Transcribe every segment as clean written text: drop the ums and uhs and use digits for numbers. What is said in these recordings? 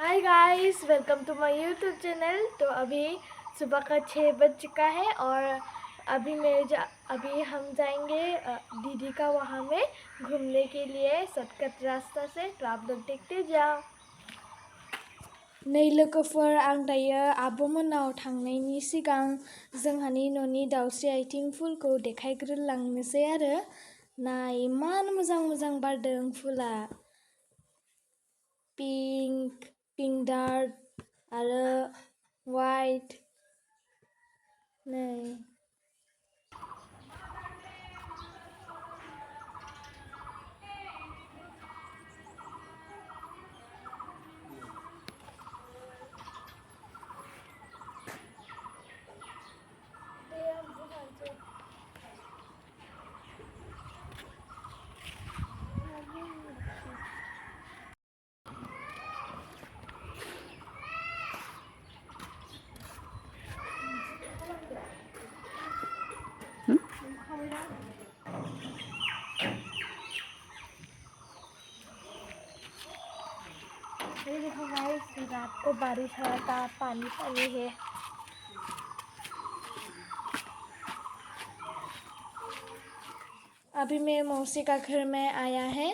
Hi guys, welcome to माय YouTube channel. तो अभी सुबह का 6 बज चुका है और अभी हम जाएंगे दीदी का वहाँ में घूमने के लिए शॉर्टकट रास्ता से। तो आप लोग देखते जाओ। नाilangdw आं दायो आब'मोननाव थांनायनि सिगां जोंहानि न'नि दाउस्रि आथिं फुलखौ देखायग्रोलांनोसै आरो। नाय इमान मोजां मोजां बारदों फुला। पिंक डार्क आरो वाइट नै ये देखो गाइस, रात को बारिश हुआ था, पानी है। अभी मैं मौसी का घर में आया है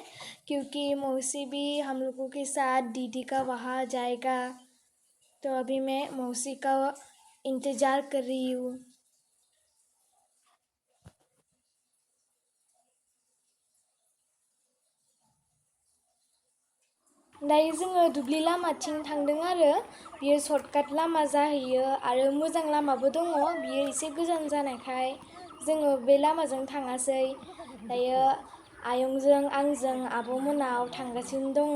क्योंकि मौसी भी हम लोगों के साथ दीदी का वहाँ जाएगा। तो अभी मैं मौसी का इंतज़ार कर रही हूँ। दायो जोङो दुब्लि लामाथिं थांदों आरो। बियो शर्टकाट लामा जाहैयो आरो मोजां लामाबो दङ। बियो एसे गोजान जानायखाय जोङो बे लामाजों थाङासै। दायो आयंजों आंजों आब'मोनाव थांगासिनो दङ।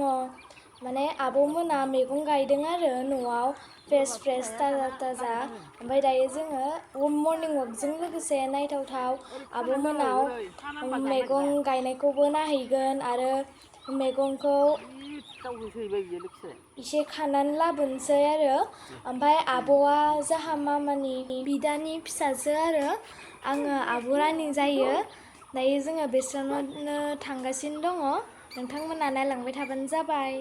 माने आब'मोना मैगं गायदों आरो न'आव फ्रेश ताजा। ओमफ्राय दायो जोङो मर्निं वाकजों लोगोसे नायथावथाव आब'मोनाव मैगं गायनायखौबो नायहैगोन आरो मैगंखौ इसे खानानै लाबोनोसै आरो। ओमफ्राय आब'आ जाहा मामानि बिदानि फिसाजो आरो। आङो आब' रानि जायो। दायो जोङो बेसोरनो थांगासिनो दङ। नोंथांमोना नायलांबाय थाबानो जाबाय।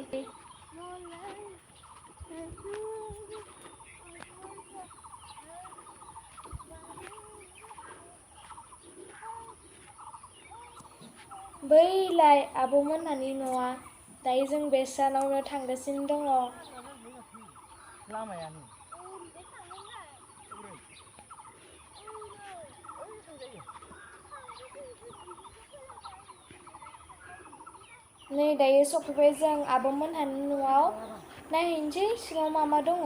बैलाय आब'मोनहानि न'आ। दायो जों बेसानावनो थांगासिनो दङ। नै दायो सफैबाय जों आब'मोनहानि न'आव। नायहैनोसै सिङाव मा मा दङ।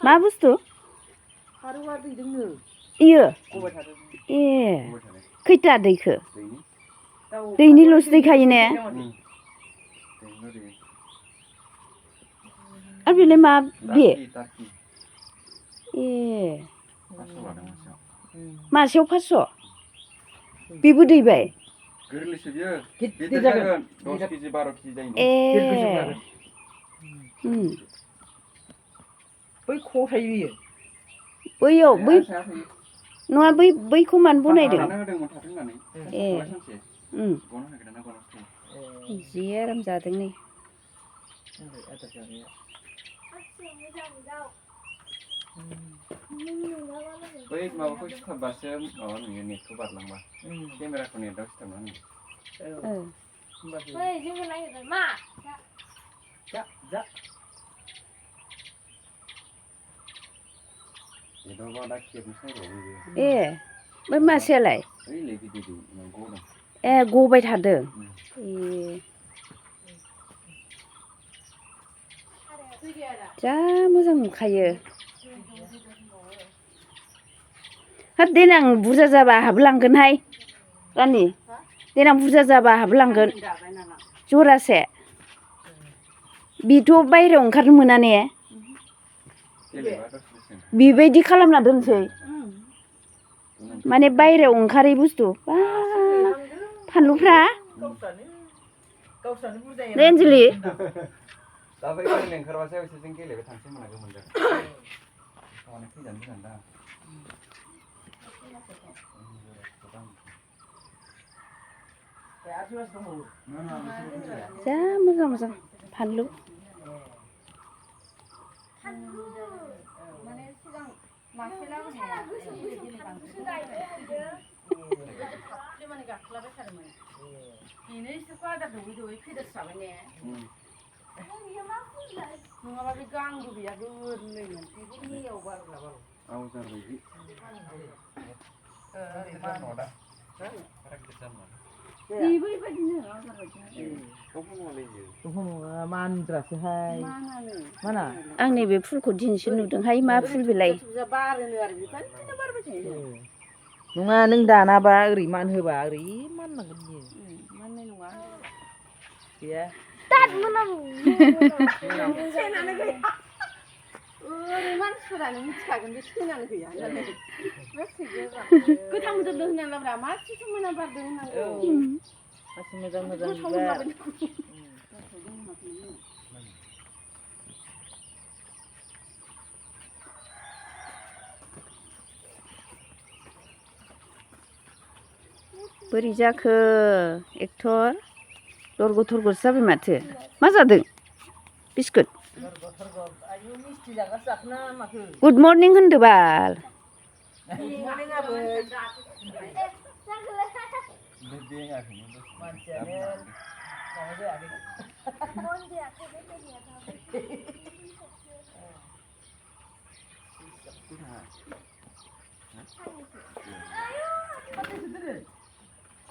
मा बुस्थु? इयो ए खैथा दैखो? दैनिल'सो दैखायो ने? आरो बेलाय मा बे? ए मासेयाव 500? बेबो दैबाय? गोरलैसो बियो गिदिर जागोन 10 केजि 12 केजि जायो। बै ख'आव थायो बियो। बैयाव बै नङा बैखौ मानो बनायदों? ए जि आराम जादों नै। बै माबाखौ सिथाबबासो माबा नुयो नेटखौ बारलांबा केमेराखौ नेटआव सिथाबना नुयो। बै जोङो नायहैबाय मा? जा ए बै मासेयालाय? ए गबाय थादों। ए जा मोजां नुखायो हाब देनां बुरजा जाबा हाबलांगोनहाय रानि देनां बुरजा जाबा हाबलांगोन जरासे बेथ' बायहेरायाव ओंखारनो मोना ने बेबायदि खालामना दोनसै माने बायहेरायाव ओंखारै बुस्थु बा फानलुफ्रा दे अनजलि दा बै गेले ओंखारबासो बिसोरजों गेलेबाय थांसै मोनाखै मोनदों माने फैजानो गोजान दा जा मोजां मोजां फानलु नङाबा बे गांबो गैया गोरलैमोन बेखौ बारग्रा मानद्रासोहाय माना आं नैबे फुलखौ दिनैसो नुदोंहाय मा फुल बेलाय नङा नों दानाबा ओरै मान होबा ओरै माननांगोन बियो माननाय नङा गैया मानसिफोरानो मिथिखागोन बे सेनानो गैया होननानै गोथां मोदोमदों होननानै लाब्रा मा सिसु मोना बारदों होननांगौ मासि मोजां मोजां बोरै जाखो एक्टर लरग' थरग'सो जाबाय माथो मा जादों बिस्कुट गुड मर्निं होनदो बाल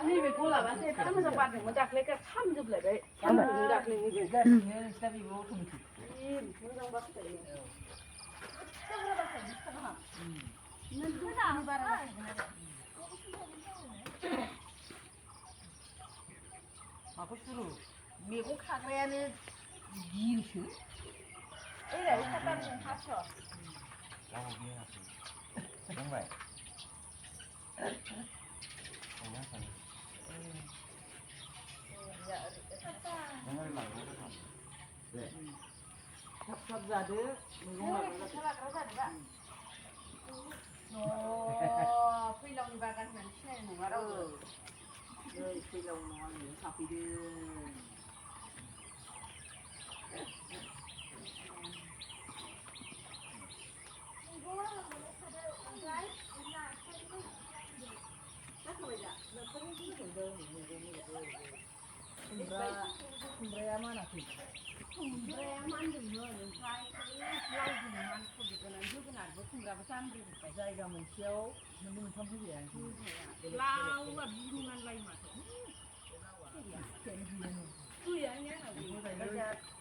नैबे गलाबासो एफा मोजां बारदोंमोन दाख्लै खामजोबलायबाय माखौ सुरु मैगं खाग्रायानो गियोसो थाब जादो फैलावनि बागान होननानै सिनायनाय नङा रावबो फैलाव नङा नों थाफैदों खुमब्राया मानाखै खुमब्राया मानदोंमोन ओमफ्राय लावजों मानख'जोबनानै जोगोनारबो खुमब्राबो जानब्रजोब्बाय जायगा मोनसेयाव मोननै मोनथाम फैबाय लावआ बिनि मानलायो माथो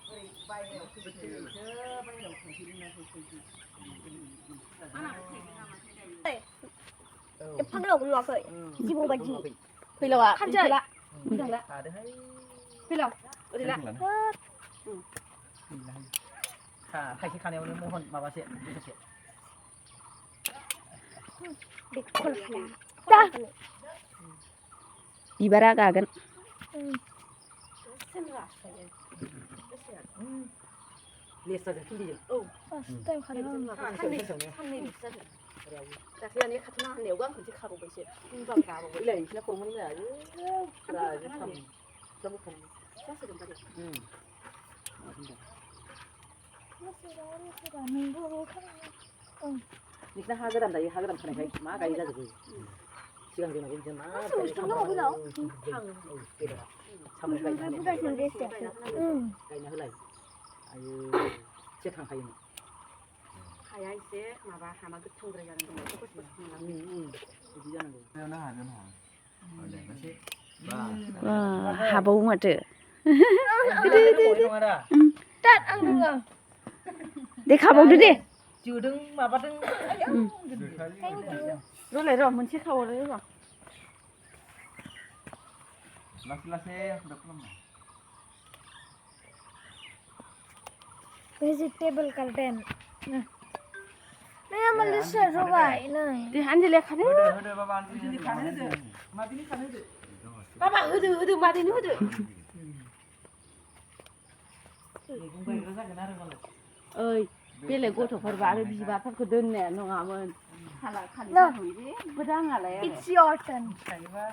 ओरै बायहेरायाव फैसो बायहेरायाव थांफैदोंना एफा गोलावबो नुवाखै जिबौ बायदि फैलावा खानजोला फैलाव ओरै ला थाइसे खानायावनो महन माबासे बोसोरसे बिबारा गागोन लेस्राजों भिन्दिजों दाख्लैयानो खाथिना होननायावबो आं खनसे खाबावबायसो होनबाबो गाबावबाय इलाय नोंसिना खर'मोन जायो नोंसिना हा गोदान दायो हा गोदान खानायखाय मा गायो जाजोबो सिगां जोंनाबो बिदिनो मा गायना होलाय आयु एसे थांखायोमोन हाया एसे माबा हामा गोथौद्राय जानांगौ बिदि जानांगौ हाबावो माथो दे खाबावदो दे जोदों माबादों र'लाय र' मोनसे खाबावलाय र' लासै हाखुदा खालामनाय vegetable garden नै आमाल सोर रोबाय नै दे आनजालिया खादो होदो बाबा आनजालि खानो होदो मादिनि खानो होदो बाबा होदो मादैनो होदो मैगं गायग्रा जागोन आरो मालाय ओइ बेलेग गथ'फोरबा आरो बिबारफोरखौ दोननाया नङामोन खाला खालि जेबो दाङालाय आरो it's your turn गायोबा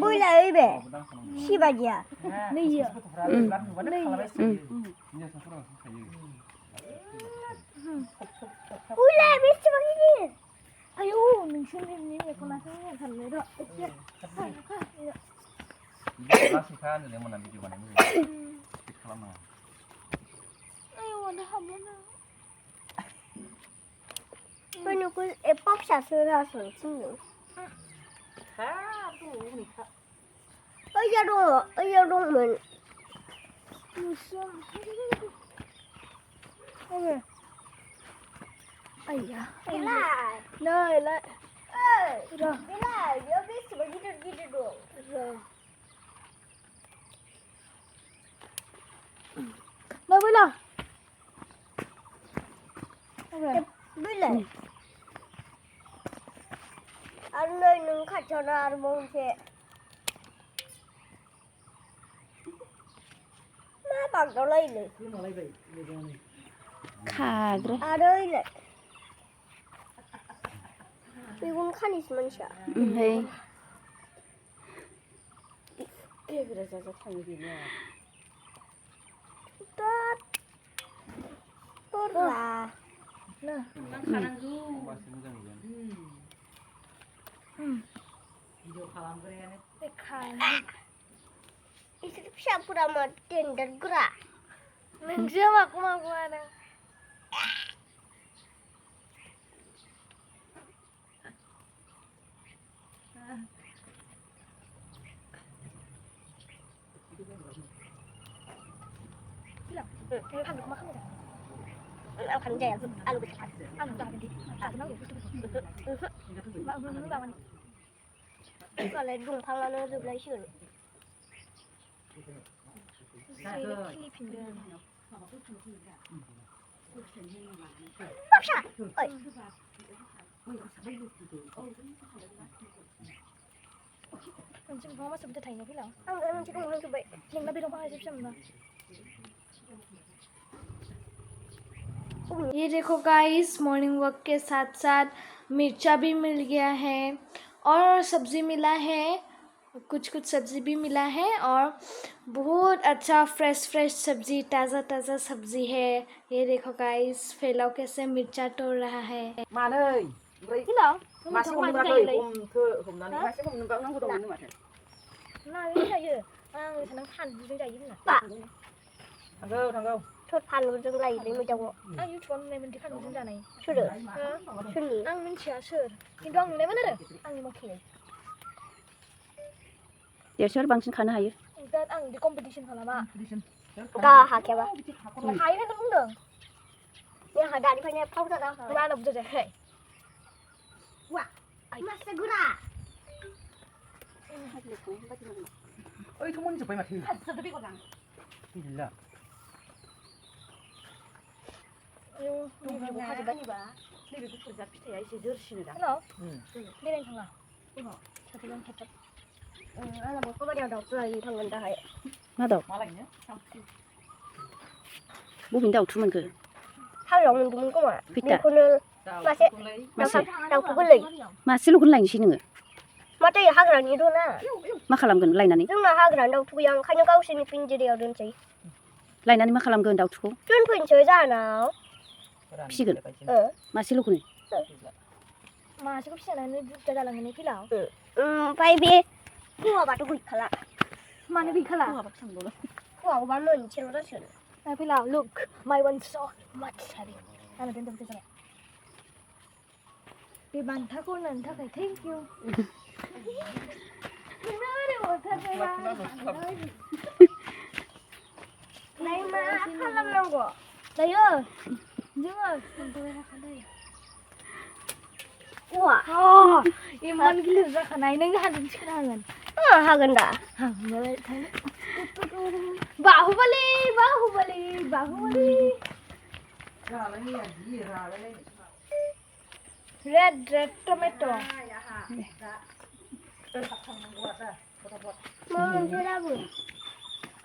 बोला ओइबे सिबादिया नैयो गथ'फ्रा बिबार नुबानो खालामबाय हिनजावसाफोरासो थायो बोला बेसेबां गिदिर आयौ नोंसोरनि मेगनासो साननो र' एसे लासैखा होनदों मोना भिडिअ बानायनो थिग खालामनाङा आयौ आदा हाबोना नोंखौ एफा फिसासो रासो फुङो ओइयाव दंमोन आइया नै बेयाव बेसेबां गिदिर दं नै बोला बोलाय आरो नै नों खाथियावनो आरोबाव मोनसे मा बागदावलायोलै गोमालायबाय मैगङानो खाद्र' आरो ओइलाय मैगं खानिसो मानसिया ओमफ्राय एग्रा जाजा थाङो बेनो खानांगौ होमबासो मोजां नुगोन भिडिअ खालामग्रायानो इसोर फिसाफोरा मा टेन्डार गोरा नोंसो माखौ आरो akan jaya alu besar alu dah nanti tak tahu kalau dongfangan itu belasih Papsa, oi. Mancing kamu masuk betul tanya bilang. Mancing kamu masuk baik. Yang lebih dongfang aja bisa mana? ये देखो guys morning walk के साथ साथ मिर्चा भी मिल गया है और सब्ज़ी मिला है कुछ सब्ज़ी भी मिला है और बहुत अच्छा फ्रेश सब्ज़ी ताज़ा सब्ज़ी है ये देखो गाइस फैलाव कैसे मिर्चा तोड़ रहा है मानै ओमफ्राय मासे हमनानै हमनानै मासे हमनांगौ दंमोन माथो नानै जायो आं सानदों फानलुजों जायो होनना थांगौ सोर फानलुजों लायोलै मैदाखौ आं इउटुबाव नुनाय मोनदि फानलुजों जानाय सोरो सोरनि आं मिन्थिया सोर खिन्थु आं नुनायमोन आरो आंनि मथे देरसोर बांसिन खानो हायो दा आं बिदि कम्पिटिसन खालामा गा हाखायाबा हायो होनना बुंदों बे आंहा दानिफ्रायनो फाव जाना होनना आंना बुरजा जायाखै वा मासे गुरा ओइ थ' मोनजोब्बाय माथो गैला नैबे गुफुर जाथ फिथाइया एसे जोरसिनो दा बेरायनो थाङा साथाजों खेबथाब आंना बख'बारियाव दाउथु लायनो थांगोन दाहाय मा दाउ मालायनो बबेनि दाउथु मोनखो हाग्रायाव मोनदोंमोन खोमा खैथा बेखौनो मासे दाउखौ गोरलै मासेल'खौनो लायनोसै नोङो माथो हाग्रानि दंना मा खालामगोन लायनानै जोंना हाग्रानि दाउथु गैया ओंखायनो गावसोरनि पिन्जिरायाव दोनसै लायनानै मा खालामगोन दाउथुखौ दोनफैनोसै जाहानाव फिसिगोन मासेल'खौनो मासेखौ फिसिनानै बुरजा जालांगोन फिलाव ओमफ्राय बे हौवाबाथ' गैखाला मानो गैखाला हौवाबा मोनसेल' जासिगोन फिलाव look my one so much happy आंना दोनदों बुरजा जाबाय बे बान्थाखौ होनायनि थाखाय थेंक इउ मा खालामनांगौ दायो जोङो थांबाय थाखानाय वा इमान गिलिर जाखानाय नों हाजों थिखोनो हागोन हागोन दा हागोनलाय थांनो Bahubali Bahubali Bahubali red red tomato'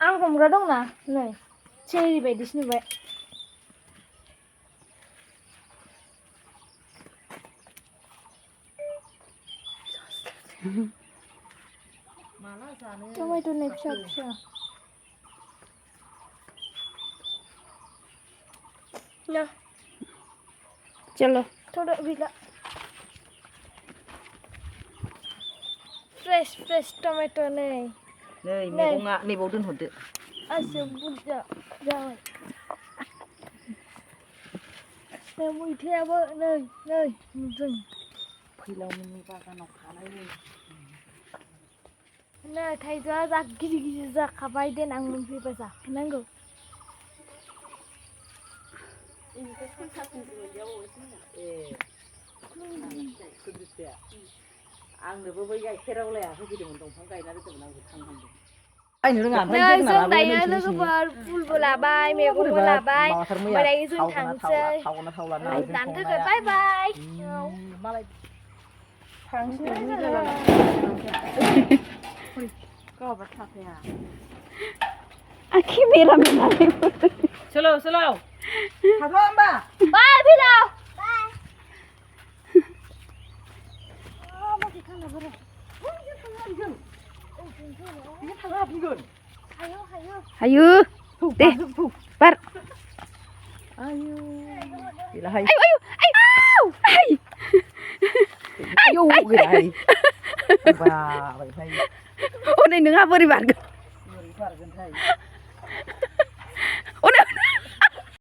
आं हमग्रा दंना नै चेरि बायदिसो नुबाय टमेट'नि फिसा फिसा ना चलो थोड़ा गैला फ्रेश फ्रेश टमेट' नै मैगङा नैबाव दोनहरदो आसे बुरजा जाबाय नै मैथायाबो नै नुदों फैलावनि बागानाव खानाय नै थाइजौआ जा गिदिर गिदिर जाखाबाय देनां मोनफैबा जाफैनांगौ आंनोबो बै गाइखेरावलाया होफैदोंमोन दंफां गायना दोनदोंमोन आंबो थांहांदों नै जों दायो लोगोफोर फुलबो लाबाय मैगंबो लाबाय ओमफ्राय जों थांसै दानि थाखाय बाय बाय मालाय गावबा थाखाया आखि मेरा मेरा सोलो थाथ'आ होमबा बाय फैलाव hayu deh bar ayo gilahai ba bai oh नै नोंहा बोरै बारगोन बोरै बारगोनथाय